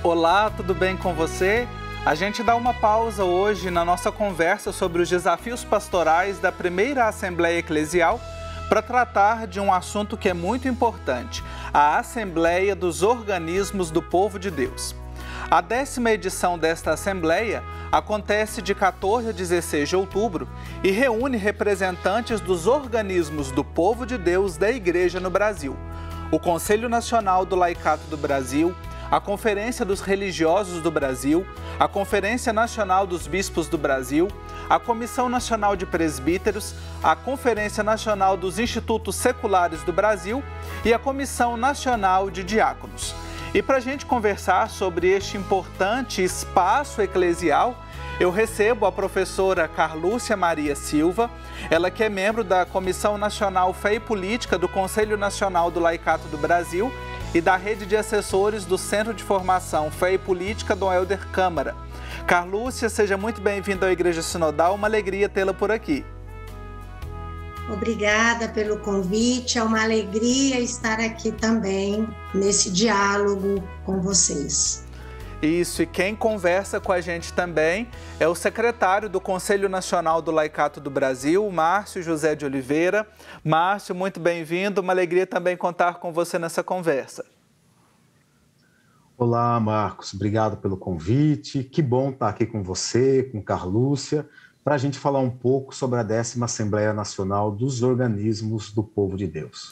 Olá, tudo bem com você? A gente dá uma pausa hoje na nossa conversa sobre os desafios pastorais da primeira Assembleia Eclesial para tratar de um assunto que é muito importante, a Assembleia dos Organismos do Povo de Deus. A 10ª edição desta Assembleia acontece de 14 a 16 de outubro e reúne representantes dos organismos do povo de Deus da Igreja no Brasil, o Conselho Nacional do Laicato do Brasil, a Conferência dos Religiosos do Brasil, a Conferência Nacional dos Bispos do Brasil, a Comissão Nacional de Presbíteros, a Conferência Nacional dos Institutos Seculares do Brasil e a Comissão Nacional de Diáconos. E para a gente conversar sobre este importante espaço eclesial, eu recebo a professora Carlúcia Maria Silva, ela que é membro da Comissão Nacional Fé e Política do Conselho Nacional do Laicato do Brasil e da Rede de Assessores do Centro de Formação Fé e Política do Helder Câmara. Carlúcia, seja muito bem-vinda à Igreja Sinodal, uma alegria tê-la por aqui. Obrigada pelo convite, é uma alegria estar aqui também nesse diálogo com vocês. Isso, e quem conversa com a gente também é o secretário do Conselho Nacional do Laicato do Brasil, Márcio José de Oliveira. Márcio, muito bem-vindo, uma alegria também contar com você nessa conversa. Olá, Marcos, obrigado pelo convite, que bom estar aqui com você, com Carlúcia, para a gente falar um pouco sobre a 10ª Assembleia Nacional dos Organismos do Povo de Deus.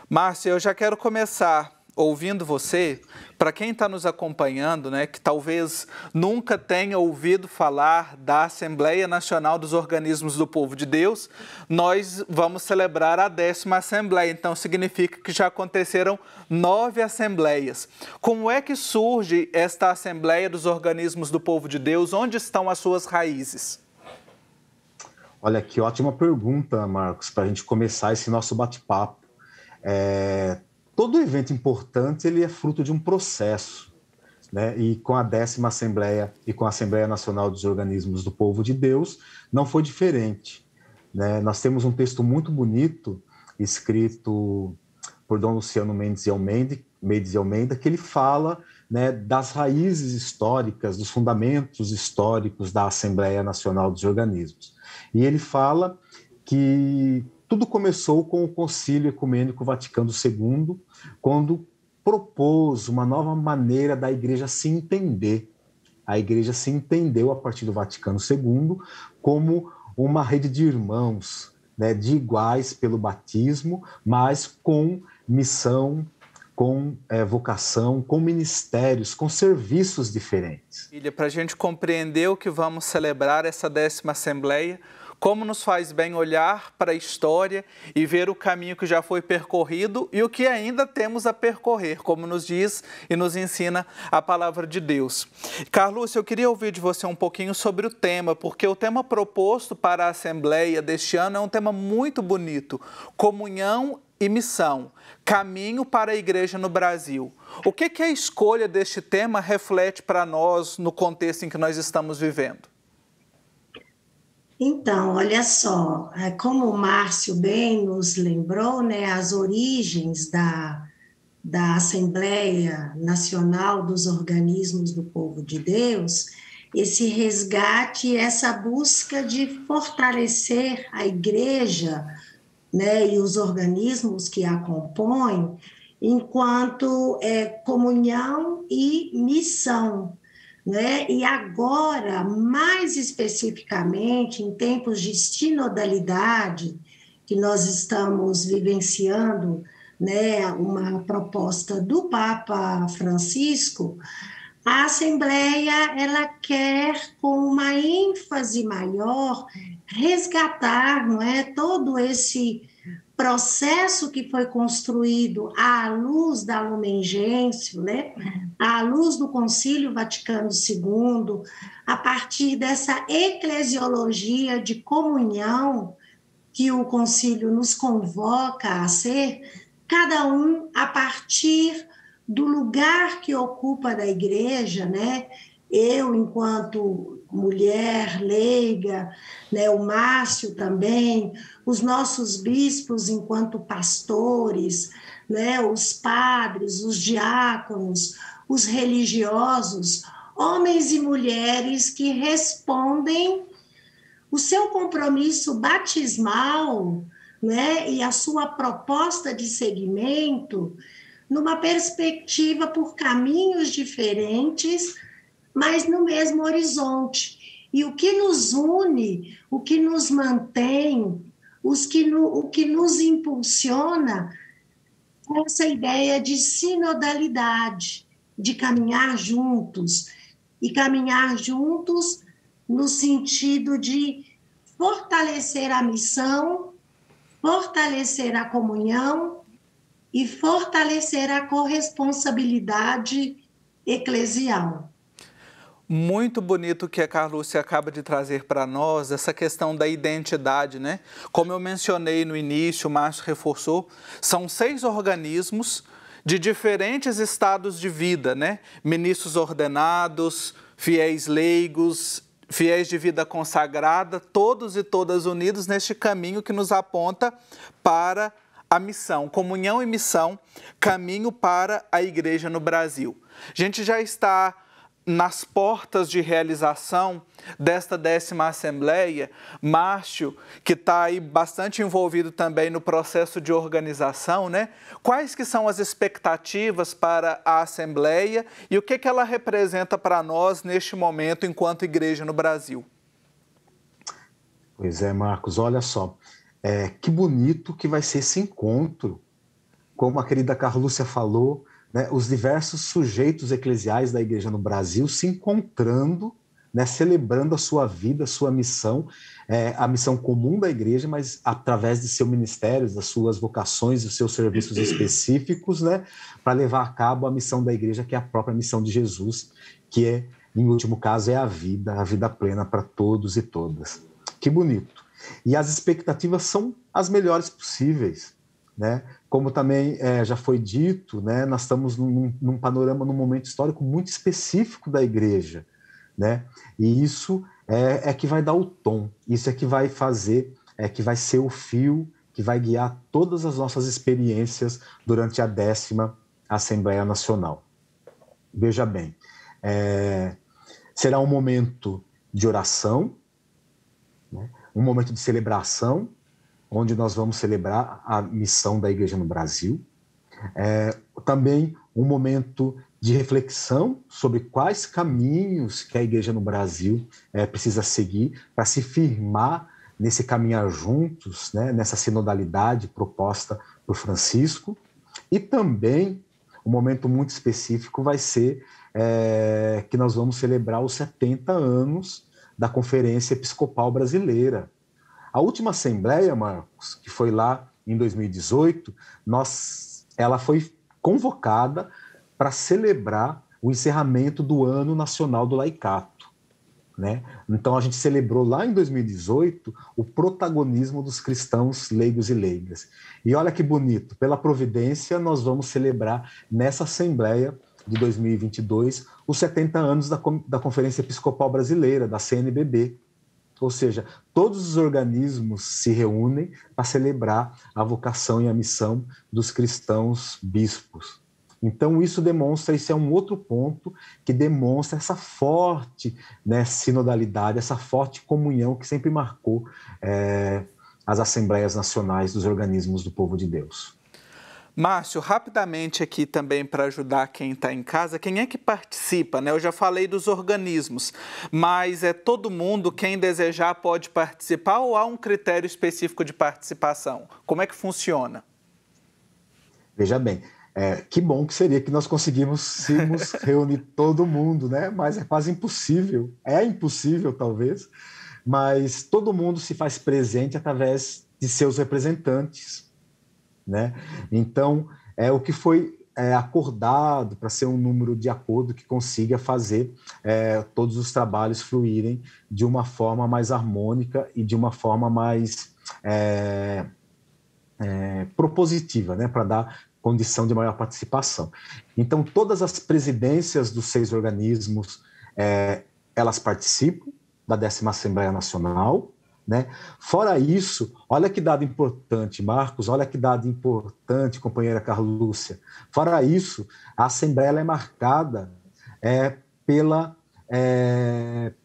Márcio, eu já quero começar ouvindo você, para quem está nos acompanhando, né, que talvez nunca tenha ouvido falar da Assembleia Nacional dos Organismos do Povo de Deus, nós vamos celebrar a 10ª Assembleia, então significa que já aconteceram 9 assembleias. Como é que surge esta Assembleia dos Organismos do Povo de Deus? Onde estão as suas raízes? Olha, que ótima pergunta, Marcos, para a gente começar esse nosso bate-papo. Todo evento importante ele é fruto de um processo, né? E com a 10ª Assembleia e com a Assembleia Nacional dos Organismos do Povo de Deus, não foi diferente, né? Nós temos um texto muito bonito, escrito por Dom Luciano Mendes de Almeida, que ele fala, né, das raízes históricas, dos fundamentos históricos da Assembleia Nacional dos Organismos. E ele fala que tudo começou com o Concílio Ecumênico Vaticano II, quando propôs uma nova maneira da Igreja se entender. A Igreja se entendeu a partir do Vaticano II como uma rede de irmãos, né, de iguais pelo batismo, mas com missão, com vocação, com ministérios, com serviços diferentes. Para a gente compreender o que vamos celebrar essa 10ª Assembleia, como nos faz bem olhar para a história e ver o caminho que já foi percorrido e o que ainda temos a percorrer, como nos diz e nos ensina a palavra de Deus. Carlúcia, eu queria ouvir de você um pouquinho sobre o tema, porque o tema proposto para a Assembleia deste ano é um tema muito bonito: comunhão e missão, caminho para a Igreja no Brasil. O que a escolha deste tema reflete para nós no contexto em que nós estamos vivendo? Então, olha só, como o Márcio bem nos lembrou, né, as origens da Assembleia Nacional dos Organismos do Povo de Deus, esse resgate, essa busca de fortalecer a Igreja, né, e os organismos que a compõem, enquanto comunhão e missão. Né? E agora, mais especificamente, em tempos de sinodalidade, que nós estamos vivenciando, né, uma proposta do Papa Francisco, a Assembleia ela quer, com uma ênfase maior, resgatar, não é, todo esse processo que foi construído à luz da Lumen Gentium, né? À luz do Concílio Vaticano II, a partir dessa eclesiologia de comunhão que o concílio nos convoca a ser, cada um a partir do lugar que ocupa da igreja, né? Eu, enquanto mulher leiga, né, o Márcio também, os nossos bispos enquanto pastores, né, os padres, os diáconos, os religiosos, homens e mulheres que respondem o seu compromisso batismal, né, e a sua proposta de segmento numa perspectiva por caminhos diferentes, mas no mesmo horizonte. E o que nos une, o que nos mantém, o que nos impulsiona é essa ideia de sinodalidade, de caminhar juntos, e caminhar juntos no sentido de fortalecer a missão, fortalecer a comunhão e fortalecer a corresponsabilidade eclesial. Muito bonito o que a Carlúcia acaba de trazer para nós, essa questão da identidade, né? Como eu mencionei no início, o Márcio reforçou, são 6 organismos de diferentes estados de vida, né? Ministros ordenados, fiéis leigos, fiéis de vida consagrada, todos e todas unidos neste caminho que nos aponta para a missão, comunhão e missão, caminho para a igreja no Brasil. A gente já está nas portas de realização desta 10ª Assembleia. Márcio, que está aí bastante envolvido também no processo de organização, né? Quais que são as expectativas para a Assembleia e o que ela representa para nós neste momento enquanto igreja no Brasil? Pois é, Marcos, olha só, que bonito que vai ser esse encontro, como a querida Carlúcia falou, né, os diversos sujeitos eclesiais da igreja no Brasil se encontrando, né, celebrando a sua vida, a sua missão, a missão comum da igreja, mas através de seus ministérios, das suas vocações, dos seus serviços específicos, né, para levar a cabo a missão da igreja, que é a própria missão de Jesus, que é, em último caso, é a vida plena para todos e todas. Que bonito. E as expectativas são as melhores possíveis, né? Como também já foi dito, né, nós estamos num panorama, num momento histórico muito específico da igreja, né? E isso é que vai dar o tom, isso é que vai fazer, que vai ser o fio que vai guiar todas as nossas experiências durante a 10ª Assembleia Nacional. Veja bem, será um momento de oração, né? Um momento de celebração, onde nós vamos celebrar a missão da igreja no Brasil. Também um momento de reflexão sobre quais caminhos que a igreja no Brasil precisa seguir para se firmar nesse caminhar juntos, né, nessa sinodalidade proposta por Francisco. E também um momento muito específico vai ser que nós vamos celebrar os 70 anos da Conferência Episcopal Brasileira. A última Assembleia, Marcos, que foi lá em 2018, ela foi convocada para celebrar o encerramento do Ano Nacional do Laicato, né? Então, a gente celebrou lá em 2018 o protagonismo dos cristãos leigos e leigas. E olha que bonito, pela providência, nós vamos celebrar nessa Assembleia de 2022 os 70 anos da Conferência Episcopal Brasileira, da CNBB. Ou seja, todos os organismos se reúnem para celebrar a vocação e a missão dos cristãos bispos. Então, isso é um outro ponto que demonstra essa forte, né, sinodalidade, essa forte comunhão que sempre marcou as Assembleias Nacionais dos organismos do povo de Deus. Márcio, rapidamente aqui também para ajudar quem está em casa, quem é que participa, né? Eu já falei dos organismos, mas todo mundo, quem desejar, pode participar ou há um critério específico de participação? Como é que funciona? Veja bem, que bom que seria que nós conseguíssemos reunir todo mundo, né? Mas é quase impossível, impossível talvez, mas todo mundo se faz presente através de seus representantes, né? Então, o que foi acordado para ser um número de acordo que consiga fazer todos os trabalhos fluírem de uma forma mais harmônica e de uma forma mais propositiva, né? Para dar condição de maior participação. Então, todas as presidências dos 6 organismos, elas participam da 10ª Assembleia Nacional, né? Fora isso, olha que dado importante, Marcos, olha que dado importante, companheira Carlúcia. Fora isso, a Assembleia ela é marcada pela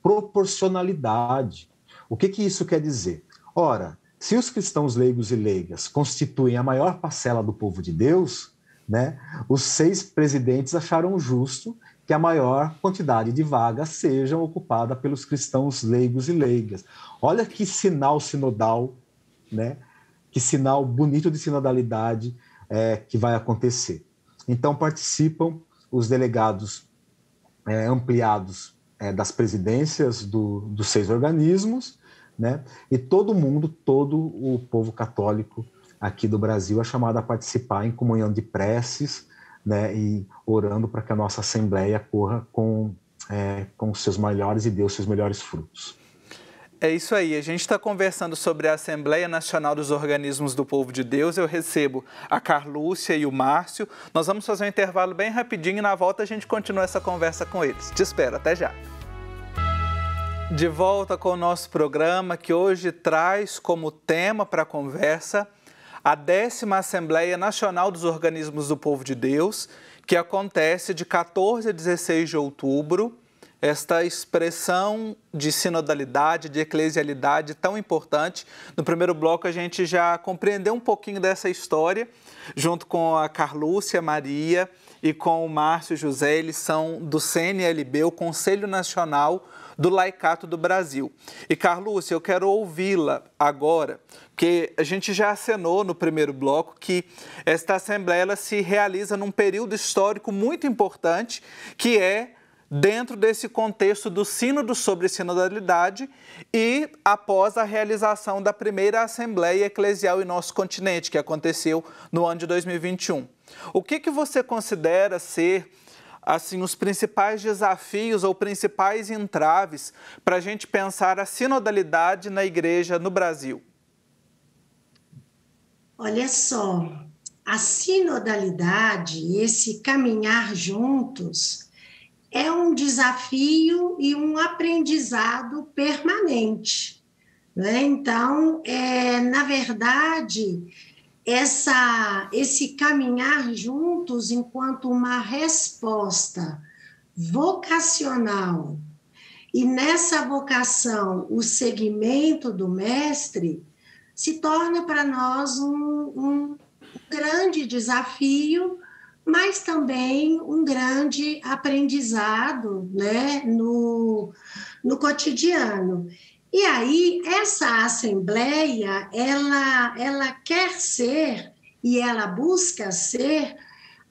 proporcionalidade. O que isso quer dizer? Ora, se os cristãos leigos e leigas constituem a maior parcela do povo de Deus, né, os 6 presidentes acharam justo que a maior quantidade de vagas sejam ocupada pelos cristãos leigos e leigas. Olha que sinal sinodal, né? Que sinal bonito de sinodalidade que vai acontecer. Então, participam os delegados ampliados das presidências dos 6 organismos, né? E todo o povo católico aqui do Brasil é chamado a participar em comunhão de preces, né, e orando para que a nossa Assembleia corra com os seus melhores e dê os seus melhores frutos. É isso aí, a gente está conversando sobre a Assembleia Nacional dos Organismos do Povo de Deus. Eu recebo a Carlúcia e o Márcio. Nós vamos fazer um intervalo bem rapidinho e na volta a gente continua essa conversa com eles. Te espero, até já. De volta com o nosso programa, que hoje traz como tema para a conversa a 10ª Assembleia Nacional dos Organismos do Povo de Deus, que acontece de 14 a 16 de outubro. Esta expressão de sinodalidade, de eclesialidade tão importante. No primeiro bloco a gente já compreendeu um pouquinho dessa história, junto com a Carlúcia Maria e com o Márcio José. Eles são do CNLB, o Conselho Nacional do Laicato do Brasil. E Carlúcia, eu quero ouvi-la agora, porque a gente já acenou no primeiro bloco que esta Assembleia ela se realiza num período histórico muito importante, que é dentro desse contexto do Sínodo sobre Sinodalidade e após a realização da primeira Assembleia Eclesial em nosso continente, que aconteceu no ano de 2021. O que você considera ser assim, os principais desafios ou principais entraves para a gente pensar a sinodalidade na igreja no Brasil? Olha só, a sinodalidade, esse caminhar juntos, é um desafio e um aprendizado permanente, né? Então, na verdade, esse caminhar juntos enquanto uma resposta vocacional, e nessa vocação o seguimento do mestre, se torna para nós um grande desafio, mas também um grande aprendizado, né, no cotidiano. E aí, essa Assembleia, ela quer ser, e ela busca ser,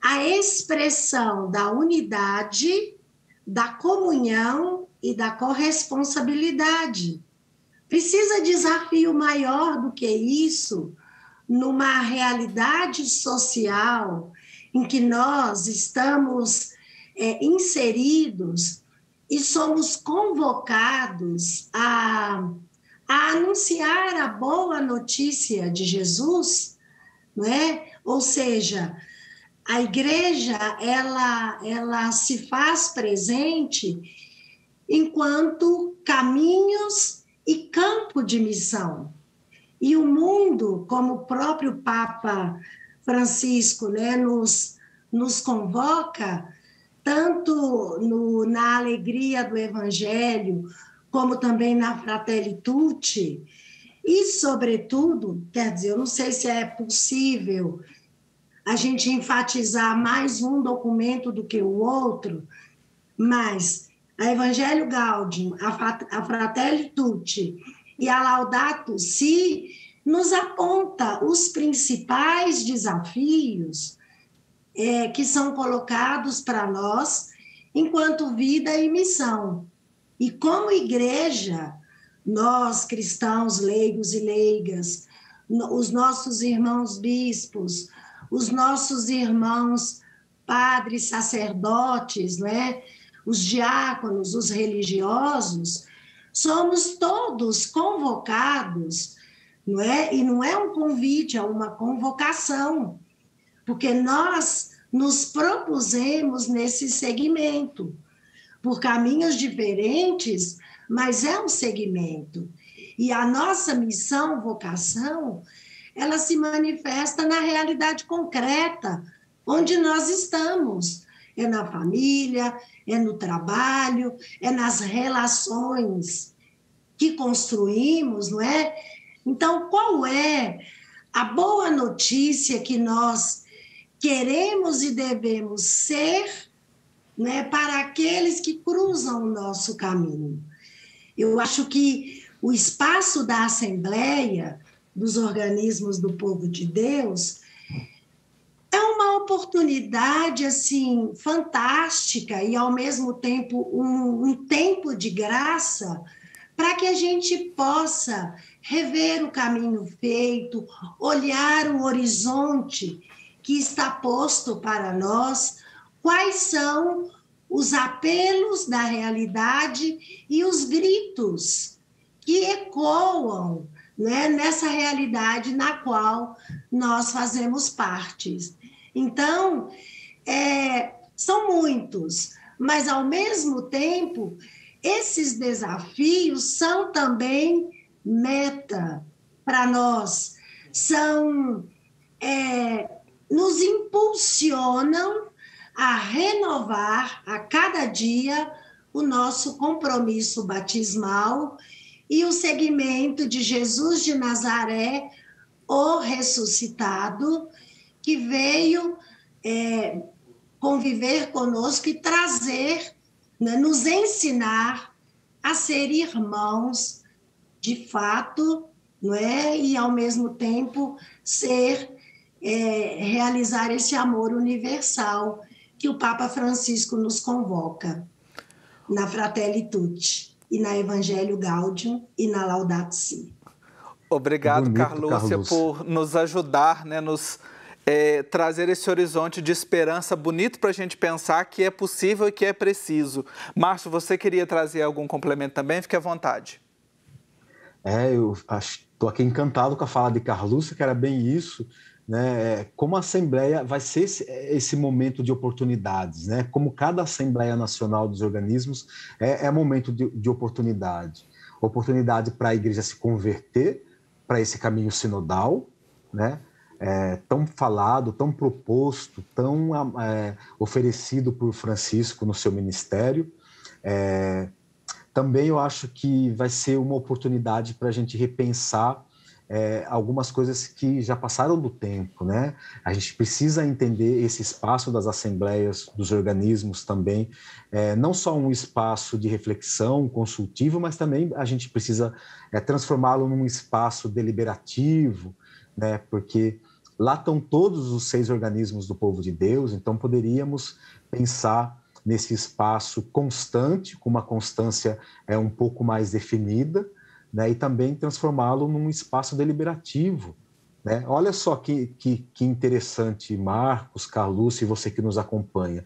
a expressão da unidade, da comunhão e da corresponsabilidade. Precisa desafio maior do que isso, numa realidade social em que nós estamos inseridos e somos convocados a anunciar a boa notícia de Jesus, não é? Ou seja, a igreja ela se faz presente enquanto caminhos e campo de missão. E o mundo, como o próprio Papa Francisco, né, nos convoca, tanto na alegria do Evangelho, como também na Fratelli Tutti, e, sobretudo, quer dizer, eu não sei se é possível a gente enfatizar mais um documento do que o outro, mas a Evangelho Gaudium, a Fratelli Tutti e a Laudato Si nos aponta os principais desafios que são colocados para nós enquanto vida e missão. E como igreja, nós cristãos leigos e leigas, os nossos irmãos bispos, os nossos irmãos padres, sacerdotes, né? Os diáconos, os religiosos, somos todos convocados, não é? E não é um convite, é uma convocação, porque nós nos propusemos nesse segmento, por caminhos diferentes, mas é um segmento. E a nossa missão, vocação, ela se manifesta na realidade concreta, onde nós estamos. É na família, é no trabalho, é nas relações que construímos, não é? Então, qual é a boa notícia que nós queremos e devemos ser, né, para aqueles que cruzam o nosso caminho? Eu acho que o espaço da Assembleia, dos organismos do povo de Deus, é uma oportunidade assim fantástica e, ao mesmo tempo, um tempo de graça para que a gente possa rever o caminho feito, olhar o horizonte que está posto para nós, quais são os apelos da realidade e os gritos que ecoam, né, nessa realidade na qual nós fazemos parte. Então, são muitos, mas, ao mesmo tempo, esses desafios são também meta para nós, nos impulsionam a renovar a cada dia o nosso compromisso batismal e o seguimento de Jesus de Nazaré, o ressuscitado, que veio conviver conosco e trazer, né, nos ensinar a ser irmãos de fato, não é? E, ao mesmo tempo, realizar esse amor universal que o Papa Francisco nos convoca na Fratelli Tutti, e na Evangelho Gaudium e na Laudato Si. Obrigado, Carlúcia, por nos ajudar, né, trazer esse horizonte de esperança bonito para a gente pensar que é possível e que é preciso. Márcio, você queria trazer algum complemento também? Fique à vontade. Eu estou aqui encantado com a fala de Carlúcia, que era bem isso, né? Como a Assembleia vai ser esse momento de oportunidades, né? Como cada Assembleia Nacional dos Organismos é momento de oportunidade. Oportunidade para a Igreja se converter para esse caminho sinodal, né? Tão falado, tão proposto, tão oferecido por Francisco no seu ministério. Também eu acho que vai ser uma oportunidade para a gente repensar algumas coisas que já passaram do tempo, né? A gente precisa entender esse espaço das assembleias, dos organismos também, não só um espaço de reflexão consultivo, mas também a gente precisa transformá-lo num espaço deliberativo, né? Porque lá estão todos os 6 organismos do povo de Deus, então poderíamos pensar nesse espaço constante, com uma constância um pouco mais definida, né, e também transformá-lo num espaço deliberativo, né? Olha só que interessante, Marcos, Carlúcia e você que nos acompanha.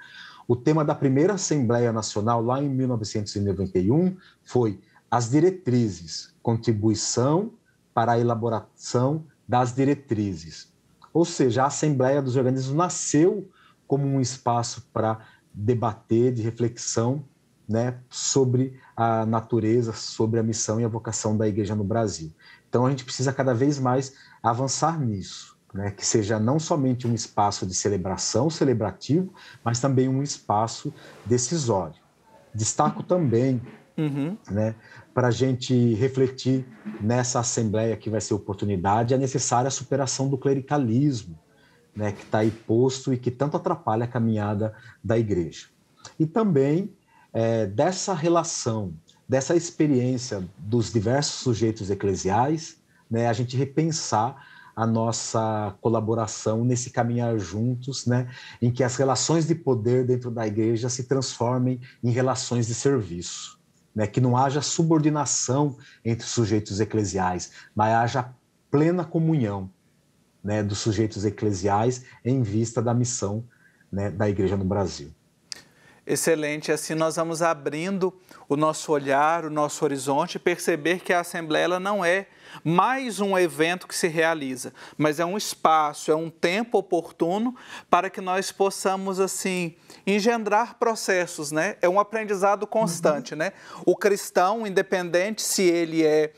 O tema da primeira Assembleia Nacional, lá em 1991, foi as diretrizes, contribuição para a elaboração das diretrizes. Ou seja, a Assembleia dos Organismos nasceu como um espaço para debater, de reflexão, né, sobre a natureza, sobre a missão e a vocação da Igreja no Brasil. Então, a gente precisa cada vez mais avançar nisso, né, que seja não somente um espaço de celebração, celebrativo, mas também um espaço decisório. Destaco também, né, para a gente refletir nessa Assembleia que vai ser oportunidade, a necessária superação do clericalismo, né, que está aí posto e que tanto atrapalha a caminhada da Igreja. E também dessa relação, dessa experiência dos diversos sujeitos eclesiais, né, a gente repensar a nossa colaboração nesse caminhar juntos, né, em que as relações de poder dentro da Igreja se transformem em relações de serviço, né, que não haja subordinação entre os sujeitos eclesiais, mas haja plena comunhão, né, dos sujeitos eclesiais em vista da missão, né, da Igreja no Brasil. Excelente, assim nós vamos abrindo o nosso olhar, o nosso horizonte e perceber que a Assembleia ela não é mais um evento que se realiza, mas é um espaço, é um tempo oportuno para que nós possamos, assim, engendrar processos, né? É um aprendizado constante, né? O cristão, independente se ele é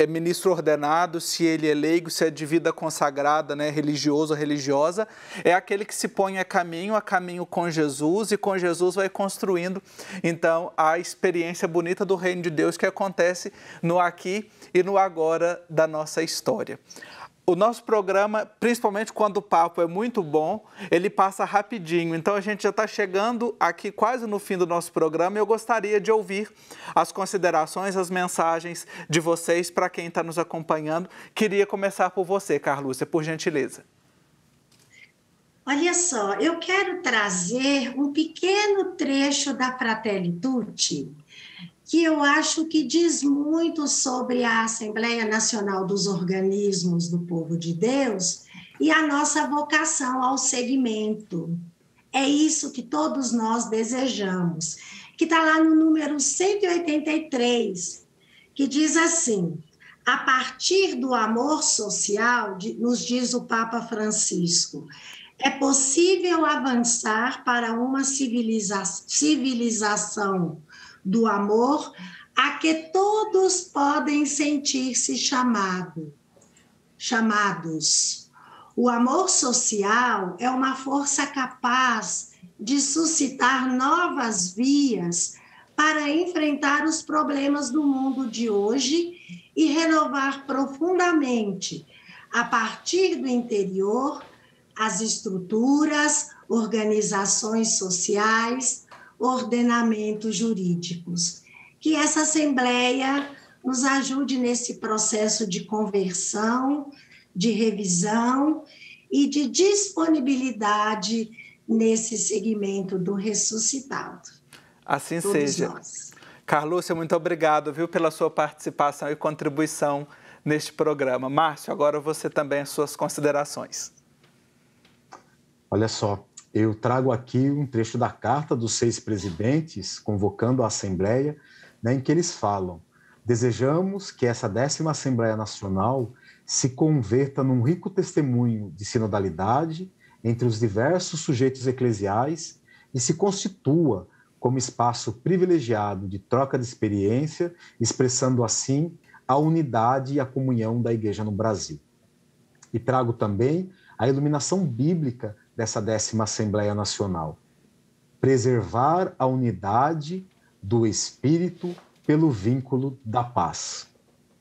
é ministro ordenado, se ele é leigo, se é de vida consagrada, né, religioso ou religiosa, é aquele que se põe a caminho com Jesus, e com Jesus vai construindo, então, a experiência bonita do reino de Deus que acontece no aqui e no agora da nossa história. O nosso programa, principalmente quando o papo é muito bom, ele passa rapidinho. Então, a gente já está chegando aqui quase no fim do nosso programa e eu gostaria de ouvir as considerações, as mensagens de vocês para quem está nos acompanhando. Queria começar por você, Carlúcia, por gentileza. Olha só, eu quero trazer um pequeno trecho da Fratelli Tutti, que eu acho que diz muito sobre a Assembleia Nacional dos Organismos do Povo de Deus e a nossa vocação ao segmento. É isso que todos nós desejamos, que está lá no número 183, que diz assim: a partir do amor social, nos diz o Papa Francisco, é possível avançar para uma civilização do amor a que todos podem sentir-se chamados. O amor social é uma força capaz de suscitar novas vias para enfrentar os problemas do mundo de hoje e renovar profundamente, a partir do interior, as estruturas, organizações sociais, ordenamentos jurídicos. Que essa Assembleia nos ajude nesse processo de conversão, de revisão e de disponibilidade nesse segmento do ressuscitado. Assim Todos seja. nós. Carlúcia, muito obrigado, viu, pela sua participação e contribuição neste programa. Márcio, agora você também as suas considerações. Olha só, eu trago aqui um trecho da carta dos 6 presidentes convocando a Assembleia, né, em que eles falam: desejamos que essa 10ª Assembleia Nacional se converta num rico testemunho de sinodalidade entre os diversos sujeitos eclesiais e se constitua como espaço privilegiado de troca de experiência, expressando assim a unidade e a comunhão da Igreja no Brasil. E trago também a iluminação bíblica dessa 10ª Assembleia Nacional: preservar a unidade do Espírito pelo vínculo da paz.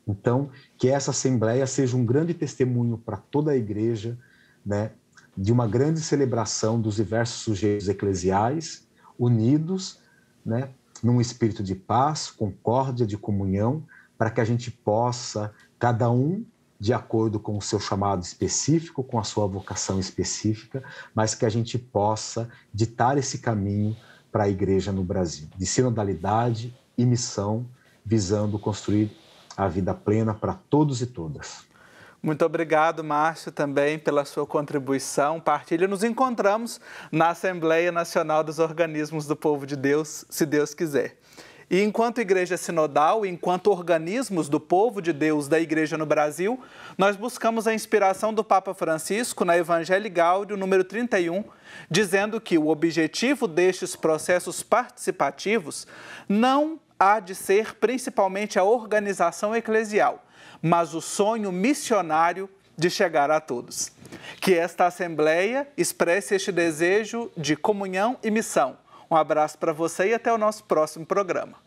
Então, que essa Assembleia seja um grande testemunho para toda a Igreja, né, de uma grande celebração dos diversos sujeitos eclesiais, unidos, né, num espírito de paz, concórdia, de comunhão, para que a gente possa, cada um, de acordo com o seu chamado específico, com a sua vocação específica, mas que a gente possa ditar esse caminho para a Igreja no Brasil, de sinodalidade e missão, visando construir a vida plena para todos e todas. Muito obrigado, Márcio, também pela sua contribuição, partilha. Nos encontramos na Assembleia Nacional dos Organismos do Povo de Deus, se Deus quiser. E enquanto Igreja Sinodal, enquanto organismos do povo de Deus da Igreja no Brasil, nós buscamos a inspiração do Papa Francisco na Evangelii Gaudium, número 31, dizendo que o objetivo destes processos participativos não há de ser principalmente a organização eclesial, mas o sonho missionário de chegar a todos. Que esta Assembleia expresse este desejo de comunhão e missão. Um abraço para você e até o nosso próximo programa.